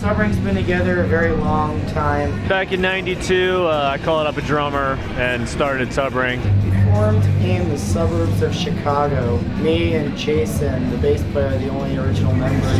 Subring's been together a very long time. Back in '92, I called up a drummer and started Subring. We formed in the suburbs of Chicago. Me and Jason, the bass player, are the only original members.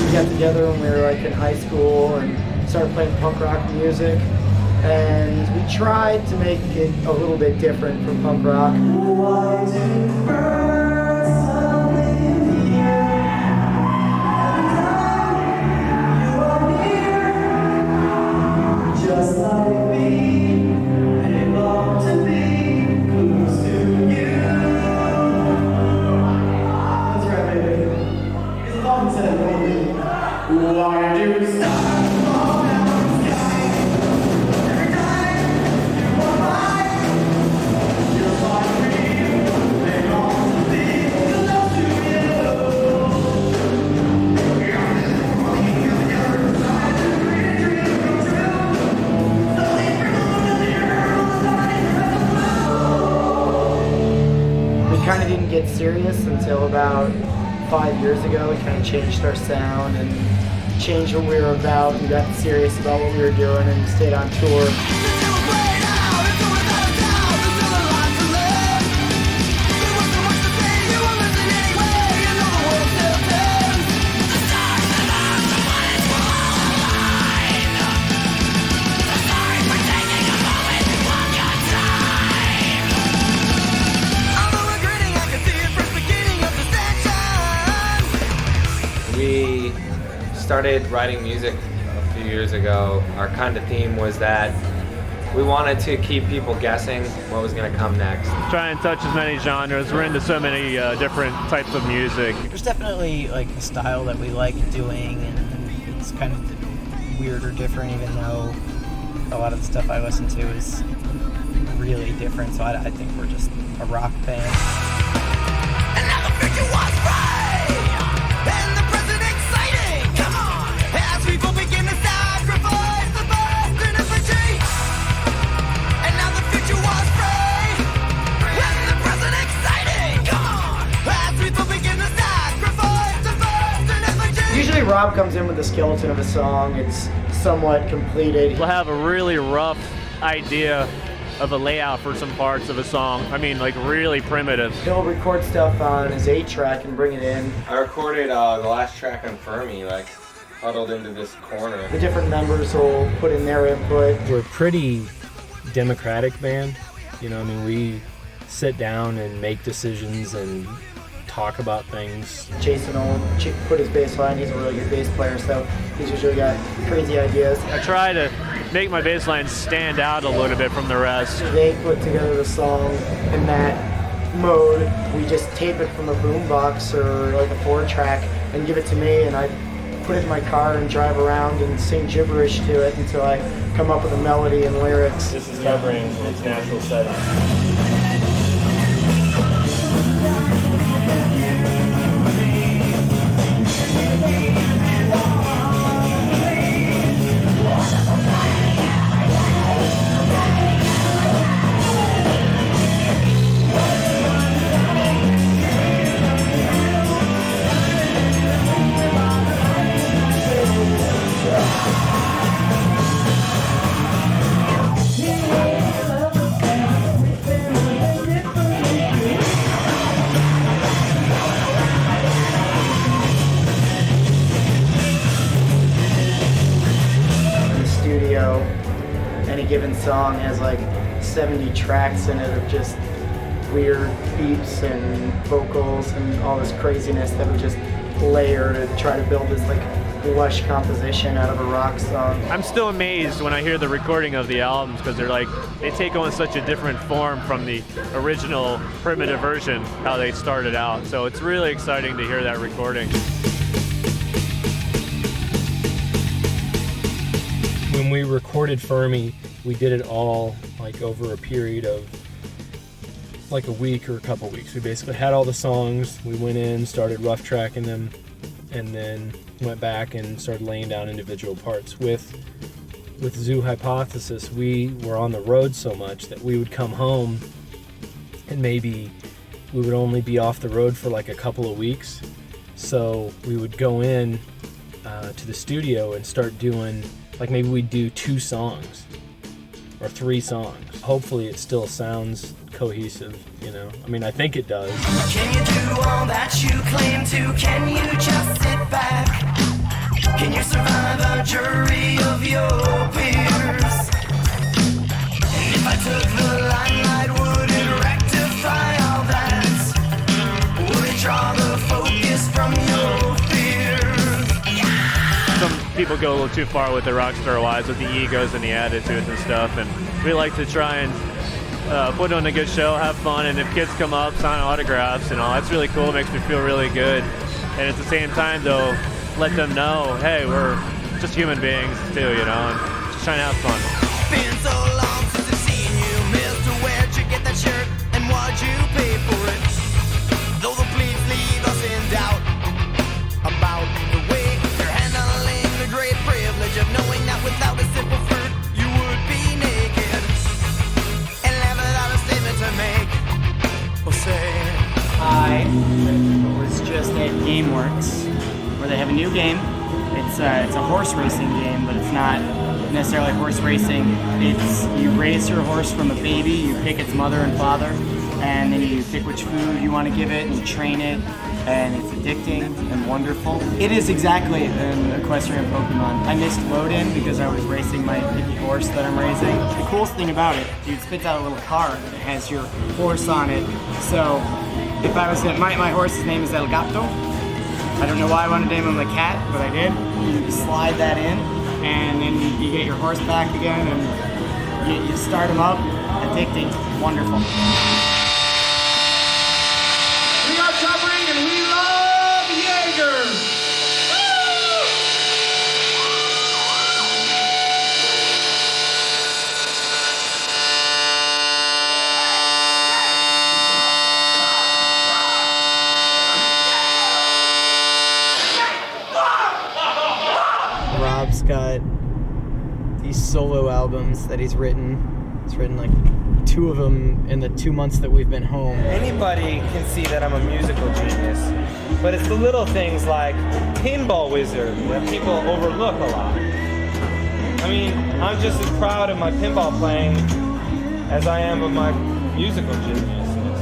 We got together when we were like in high school and started playing punk rock music. And we tried to make it a little bit different from punk rock. Just like me, they long to be close to you. That's right, baby. Because the song said, baby, why do we stop? Kind of didn't get serious until about 5 years ago. We kind of changed our sound and changed what we were about and got serious about what we were doing and stayed on tour. We started writing music a few years ago. Our kind of theme was that we wanted to keep people guessing what was going to come next. Try and touch as many genres. We're into so many different types of music. There's definitely like a style that we like doing, and it's kind of weird or different, even though a lot of the stuff I listen to is really different. So I think we're just a rock band. And now the picture was right, and the present exciting. Come on, as we both begin to sacrifice the best in infantry. And now the future was right, and the present exciting. Come on, as we both begin to sacrifice the best in infantry. Usually Rob comes in with the skeleton of a song. It's somewhat completed. We'll have a really rough idea of a layout for some parts of a song. I mean, like really primitive. He'll record stuff on his 8-track and bring it in. I recorded the last track on Fermi, like huddled into this corner. The different members will put in their input. We're a pretty democratic band. You know, I mean, we sit down and make decisions and talk about things. Jason will put his bass line. He's a really good bass player, so he's usually got crazy ideas. I try to make my bass line stand out a little bit from the rest. They put together the song in that mode. We just tape it from a boombox or like a 4-track and give it to me, and I put it in my car and drive around and sing gibberish to it until I come up with a melody and lyrics. This is covering its natural setting. Any given song has like 70 tracks in it of just weird beats and vocals and all this craziness that we just layer to try to build this like lush composition out of a rock song. I'm still amazed when I hear the recording of the albums because they take on such a different form from the original primitive version, how they started out. So it's really exciting to hear that recording. When we recorded Fermi, we did it all like over a period of like a week or a couple weeks. We basically had all the songs, we went in, started rough tracking them, and then went back and started laying down individual parts. With Zoo Hypothesis, we were on the road so much that we would come home and maybe we would only be off the road for like a couple of weeks. So we would go in to the studio and start doing, like maybe we'd do 2 songs or 3 songs. Hopefully it still sounds cohesive, you know? I mean, I think it does. Can you do all that you claim to? Can you just sit back? Can you survive a jury of your peers? And if I took the limelight, would it rectify all that? Would it draw the focus from your fears? Some people go a little too far with the rock star wise, with the egos and the attitudes and stuff, and we like to try and put on a good show, have fun, and if kids come up, sign autographs and all, that's really cool. It makes me feel really good. And at the same time, though, let them know, hey, we're just human beings too, you know, and just trying to have fun. Been so long since I've seen you, Mr. Where'd you get that shirt and what'd you pay for it? Though the pleats leave us in doubt about the way you're handling the great privilege of knowing that without a simple fruit you would be naked and never without a statement to make or say. I was just at GameWorks, where they have a new game. It's a horse racing game, but it's not necessarily horse racing. It's you raise your horse from a baby, you pick its mother and father, and then you pick which food you want to give it, and you train it, and it's addicting and wonderful. It is exactly an equestrian Pokemon. I missed load-in because I was racing my picky horse that I'm raising. The coolest thing about it, it spits out a little card that has your horse on it. So if I was my horse's name is El Gato. I don't know why I wanted to name him a cat, but I did. You slide that in, and then you get your horse back again, and you start him up. Addicting, wonderful. We are covering and we love Jaeger. Rob's got these solo albums that he's written. He's written like 2 of them in the 2 months that we've been home. Anybody can see that I'm a musical genius, but it's the little things like pinball wizard that people overlook a lot. I mean, I'm just as proud of my pinball playing as I am of my musical geniusness.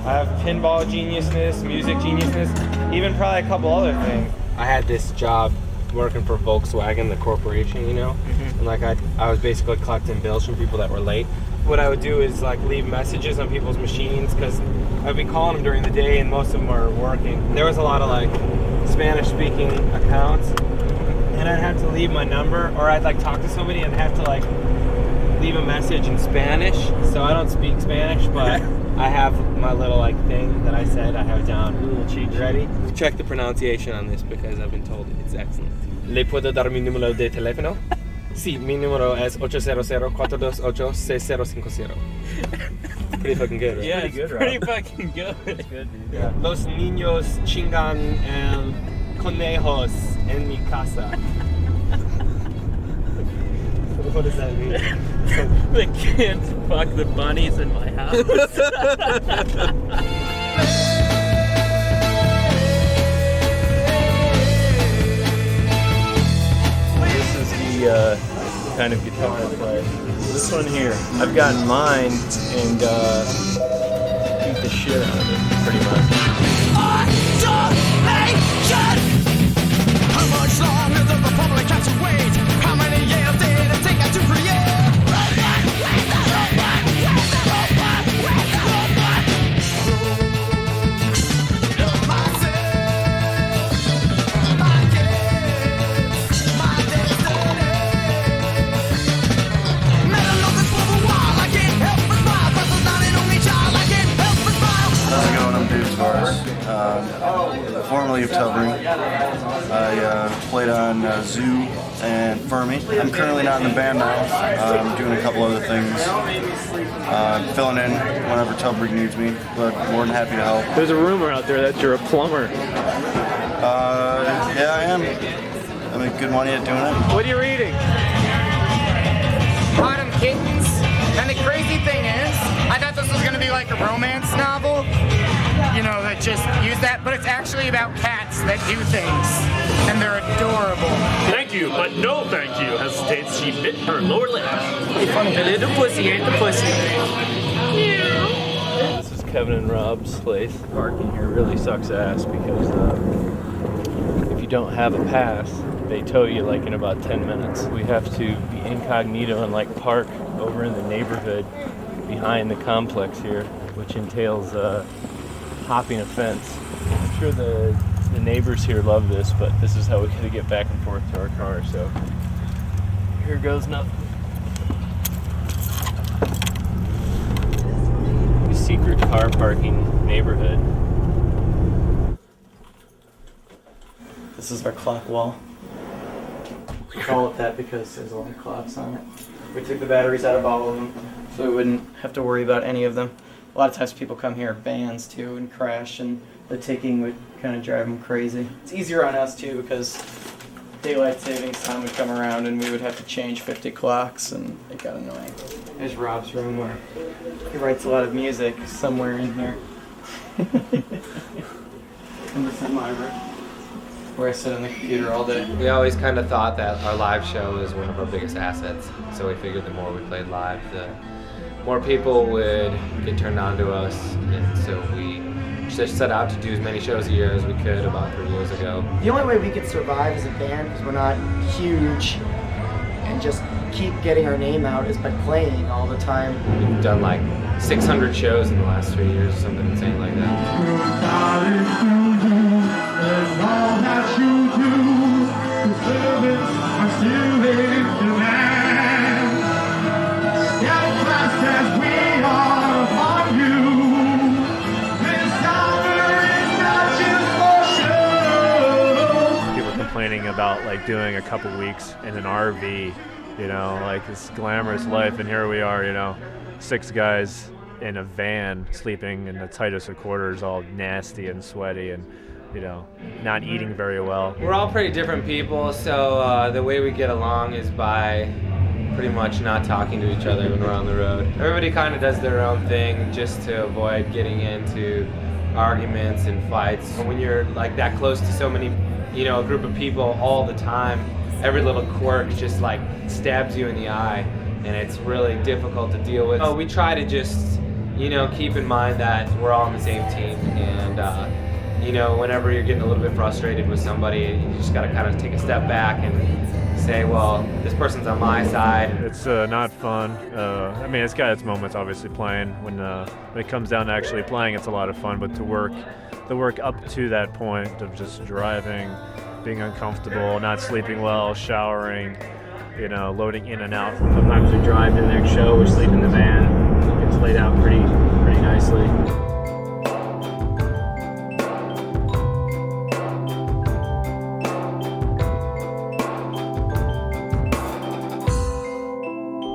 I have pinball geniusness, music geniusness, even probably a couple other things. I had this job working for Volkswagen, the corporation, you know, and like I was basically collecting bills from people that were late. What I would do is like leave messages on people's machines, because I'd be calling them during the day and most of them were working. There was a lot of like Spanish speaking accounts, and I'd have to leave my number, or I'd like talk to somebody and have to like leave a message in Spanish. So I don't speak Spanish, but I have my little like thing that I said I have down. A little cheat. Ready? Check the pronunciation on this because I've been told it's excellent. ¿Le puedo dar mi número de teléfono? Sí, mi número es 800-428-6050. Pretty fucking good, right? Yeah, pretty good, pretty Rob. fucking good. It's good, dude. Yeah. Los niños chingan el conejos en mi casa. What does that mean? The kids fuck the bunnies in my house. This is the kind of guitar I play. This one here. I've gotten mine and beat the shit out of it, pretty much. How much longer does the public have to wait? How many years did it take us to create? How's it going? I'm Dave Tavares, formerly of Tubring. I played on Zoo and Fermi. I'm currently not in the band now. I'm doing a couple other things. Filling in whenever Tubring needs me, but more than happy to help. There's a rumor out there that you're a plumber. Yeah, I am. I make good money at doing it. What are you reading? Autumn Kittens. And the crazy thing is, I thought this was going to be like a romance novel, you know, that just use that, but it's actually about cats that do things, and they're adorable. Thank you, but no thank you, hesitates. She bit her lower lip. The little pussy ate the pussy. This is Kevin and Rob's place. Parking here really sucks ass because if you don't have a pass, they tow you like in about 10 minutes. We have to be incognito and like park over in the neighborhood behind the complex here, which entails hopping a fence. I'm sure the neighbors here love this, but this is how we gotta get back and forth to our car, so here goes nothing. Secret car parking neighborhood. This is our clock wall. We call it that because there's a lot of clocks on it. We took the batteries out of all of them, so we wouldn't have to worry about any of them. A lot of times people come here, vans too, and crash, and the ticking would kind of drive them crazy. It's easier on us too because daylight savings time would come around and we would have to change 50 clocks, and it got annoying. There's Rob's room where he writes a lot of music somewhere in here. And this is my room, where I sit on the computer all day. We always kind of thought that our live show is one of our biggest assets. So we figured the more we played live, the more people would get turned on to us. And so we just set out to do as many shows a year as we could about 3 years ago. The only way we could survive as a band, because we're not huge, and just keep getting our name out is by playing all the time. We've done like 600 shows in the last 3 years, something insane like that. People complaining about like doing a couple weeks in an RV, you know, like this glamorous life, and here we are, you know, 6 guys in a van sleeping in the tightest of quarters, all nasty and sweaty and, you know, not eating very well. We're all pretty different people, so the way we get along is by pretty much not talking to each other when we're on the road. Everybody kind of does their own thing just to avoid getting into arguments and fights. When you're like that close to so many, you know, a group of people all the time, every little quirk just like stabs you in the eye, and it's really difficult to deal with. We try to just, you know, keep in mind that we're all on the same team, and you know, whenever you're getting a little bit frustrated with somebody, you just gotta kind of take a step back and say, well, this person's on my side. It's not fun. I mean, it's got its moments, obviously, playing. When it comes down to actually playing, it's a lot of fun, but the work up to that point of just driving, being uncomfortable, not sleeping well, showering, you know, loading in and out. Sometimes we drive to the next show, we sleep in the van. It's laid out pretty nicely.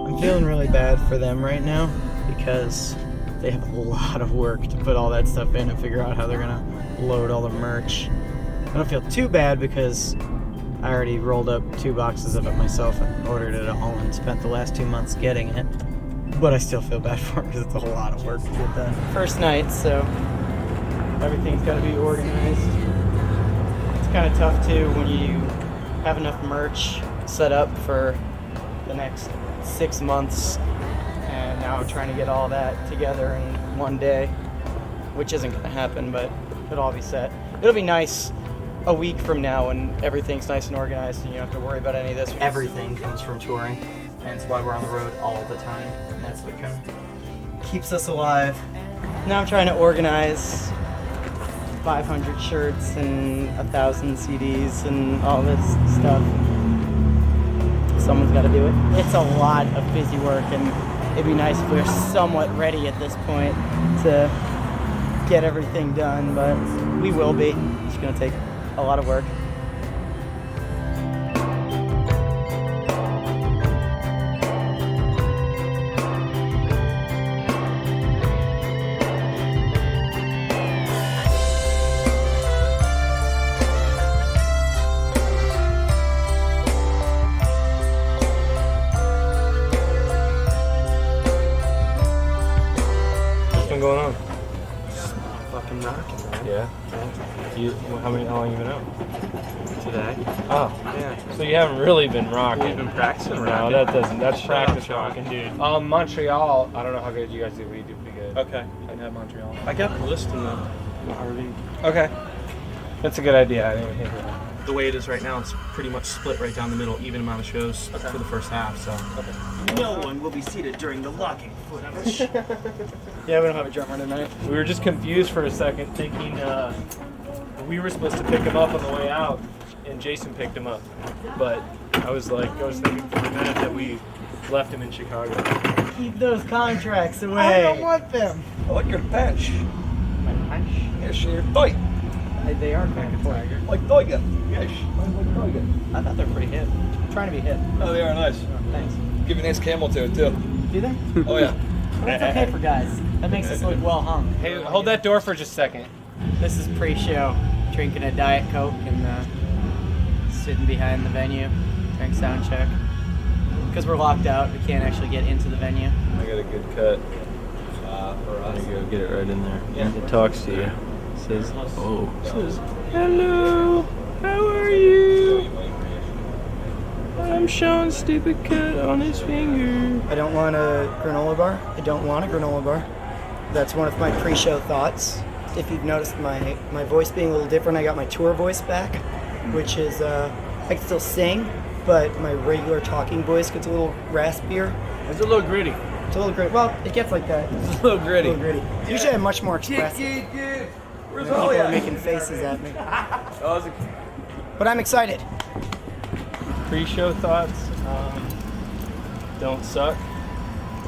I'm feeling really bad for them right now because they have a lot of work to put all that stuff in and figure out how they're gonna load all the merch. I don't feel too bad because I already rolled up 2 boxes of it myself and ordered it all and spent the last 2 months getting it. But I still feel bad for it because it's a lot of work to get done. First night, so everything's got to be organized. It's kind of tough too when you have enough merch set up for the next 6 months, and now I'm trying to get all that together in one day, which isn't going to happen, but it'll all be set. It'll be nice a week from now when everything's nice and organized and you don't have to worry about any of this. Everything comes from touring, and it's why we're on the road all the time, and that's what kind of keeps us alive. Now I'm trying to organize 500 shirts and 1,000 CDs and all this stuff. Someone's got to do it. It's a lot of busy work, and it'd be nice if we were somewhat ready at this point to get everything done, but we will be. It's going to take a lot of work. What's been going on? Fucking rocking. How long you been out? Today. Oh, yeah. So you haven't really been rocking. We've been practicing No, rocking. that's practice rocking, dude. Montreal, I don't know how good you guys do, but you do pretty good. Okay. I can have Montreal. I got a list in the RV. Okay. That's a good idea. I didn't even think of that. The way it is right now, it's pretty much split right down the middle, even amount of shows for the first half. So. No one will be seated during the locking footage. Yeah, we don't have a drummer tonight. We were just confused for a second, thinking we were supposed to pick him up on the way out, and Jason picked him up. But I was thinking for a minute that we left him in Chicago. Keep those contracts away. I don't want them. I like your bench. My punch? Yes, your thigh. They are kind of tiger. Like Tiger. Yes, like Tiger. I thought they're pretty hip. I'm trying to be hip. Oh, they are nice. Thanks. Give a nice camel to it, too. Do they? Oh, yeah. That's okay for guys. That makes us look well hung. Hey, hold that door for just a second. This is pre-show. Drinking a Diet Coke and sitting behind the venue during sound check. Because we're locked out, we can't actually get into the venue. I got a good cut. For us. There you go, get it right in there. Yeah. It talks to you. Says, hello, how are you? I'm showing stupid cut on his finger. I don't want a granola bar. I don't want a granola bar. That's one of my pre-show thoughts. If you've noticed my voice being a little different, I got my tour voice back, which is, I can still sing, but my regular talking voice gets a little raspier. It's a little gritty. It's a little gritty. Well, it gets like that. It's a little gritty. Usually I'm much more expressive. Where's People are making faces at me. But I'm excited. Pre-show thoughts don't suck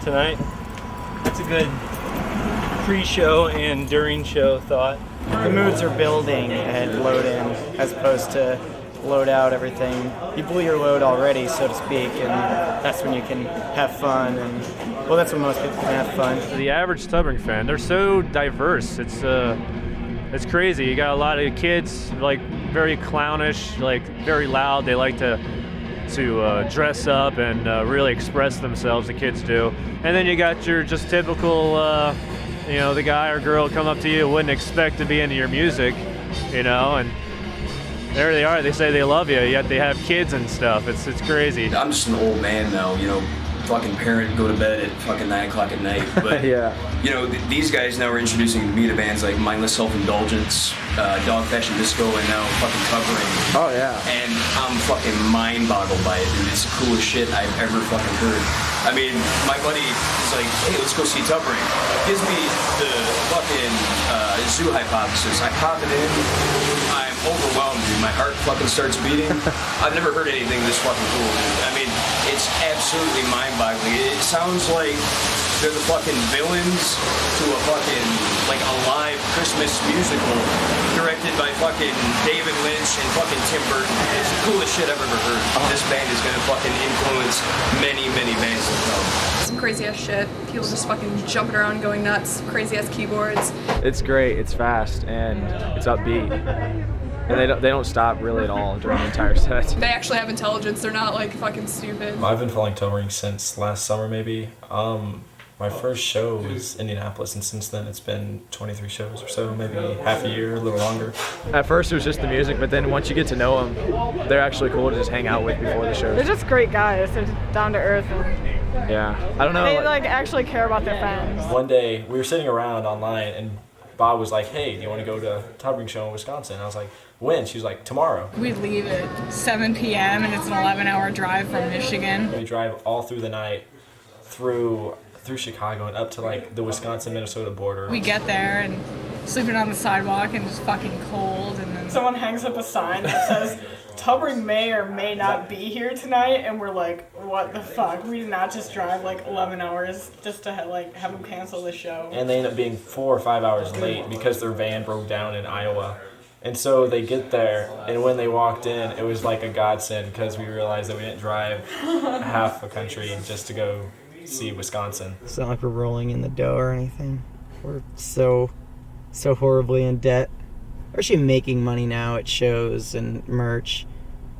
tonight. That's a good pre-show and during show thought. The moods are building at load in as opposed to load out everything. You blew your load already, so to speak, and that's when you can have fun. And well, that's when most people can have fun. The average Tubbering fan, they're so diverse. It's crazy. You got a lot of kids, like very clownish, like very loud. They like to dress up and really express themselves. The kids do. And then you got your just typical, the guy or girl come up to you, wouldn't expect to be into your music, and there they are. They say they love you, yet they have kids and stuff. It's crazy. I'm just an old man now, fucking parent, go to bed at fucking 9 o'clock at night. But, Yeah. These guys now are introducing me to bands like Mindless Self-Indulgence, Dog Fashion Disco, and now fucking Covering. Oh yeah. And I'm fucking mind-boggled by it, dude. It's the coolest shit I've ever fucking heard. I mean, my buddy is like, hey, let's go see Tubbering. Gives me the fucking zoo hypothesis. I pop it in. I'm overwhelmed, dude. My heart fucking starts beating. I've never heard anything this fucking cool, dude. I mean, it's absolutely mind-boggling. It sounds like they're the fucking villains to a fucking, like, a live Christmas musical directed by fucking David Lynch and fucking Tim Burton. It's the coolest shit I've ever heard. This band is gonna fucking influence many, many bands to come. Some crazy ass shit. People just fucking jumping around, going nuts. Crazy ass keyboards. It's great. It's fast and it's upbeat. And they don't stop really at all during the entire set. They actually have intelligence. They're not like fucking stupid. I've been following Tubbering since last summer, maybe. My first show was Indianapolis, and since then it's been 23 shows or so, maybe half a year, a little longer. At first it was just the music, but then once you get to know them, they're actually cool to just hang out with before the show. They're just great guys. They're down to earth. And yeah, I don't know. They actually care about their fans. One day we were sitting around online, and Bob was like, "Hey, do you want to go to a Tubbering show in Wisconsin?" And I was like, "When?" She was like, "Tomorrow." We leave at 7 p.m. and it's an 11-hour drive from Michigan. We drive all through the night through Chicago and up to like the Wisconsin-Minnesota border. We get there and sleeping on the sidewalk and it's fucking cold, and then someone hangs up a sign that says Tubbering may or may not be here tonight, and we're like, what the fuck? We did not just drive like 11 hours just to have them cancel the show. And they end up being 4 or 5 hours late because their van broke down in Iowa. And so they get there, and when they walked in, it was like a godsend because we realized that we didn't drive half a country just to go see Wisconsin. It's not like we're rolling in the dough or anything. We're so horribly in debt. We're actually making money now at shows and merch.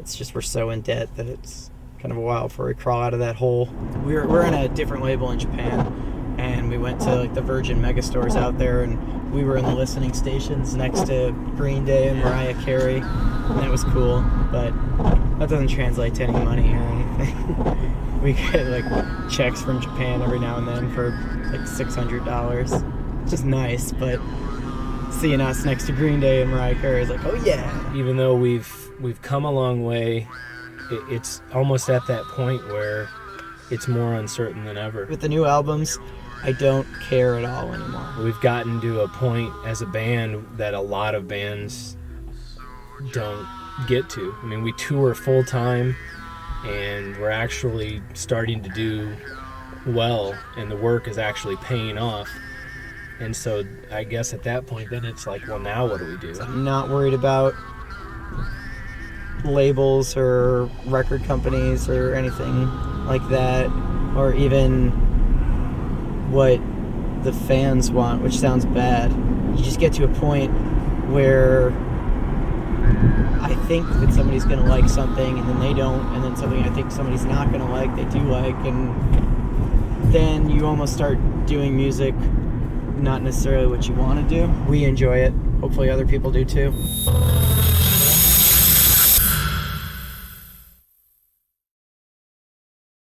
It's just we're so in debt that it's kind of a while before we crawl out of that hole. We're in a different label in Japan, and we went to like the Virgin megastores out there, and we were in the listening stations next to Green Day and Mariah Carey, and that was cool, but that doesn't translate to any money or anything. We get like checks from Japan every now and then for like $600, which is nice, but seeing us next to Green Day and Mariah Carey is like, oh yeah. Even though we've come a long way, it's almost at that point where it's more uncertain than ever. With the new albums, I don't care at all anymore. We've gotten to a point as a band that a lot of bands don't get to. I mean, we tour full time, and we're actually starting to do well, and the work is actually paying off. And so I guess at that point, then it's like, well, now what do we do? I'm not worried about labels or record companies or anything like that, or even what the fans want, which sounds bad. You just get to a point where I think that somebody's going to like something, and then they don't, and then something I think somebody's not going to like, they do like, and then you almost start doing music not necessarily what you want to do. We enjoy it. Hopefully other people do too.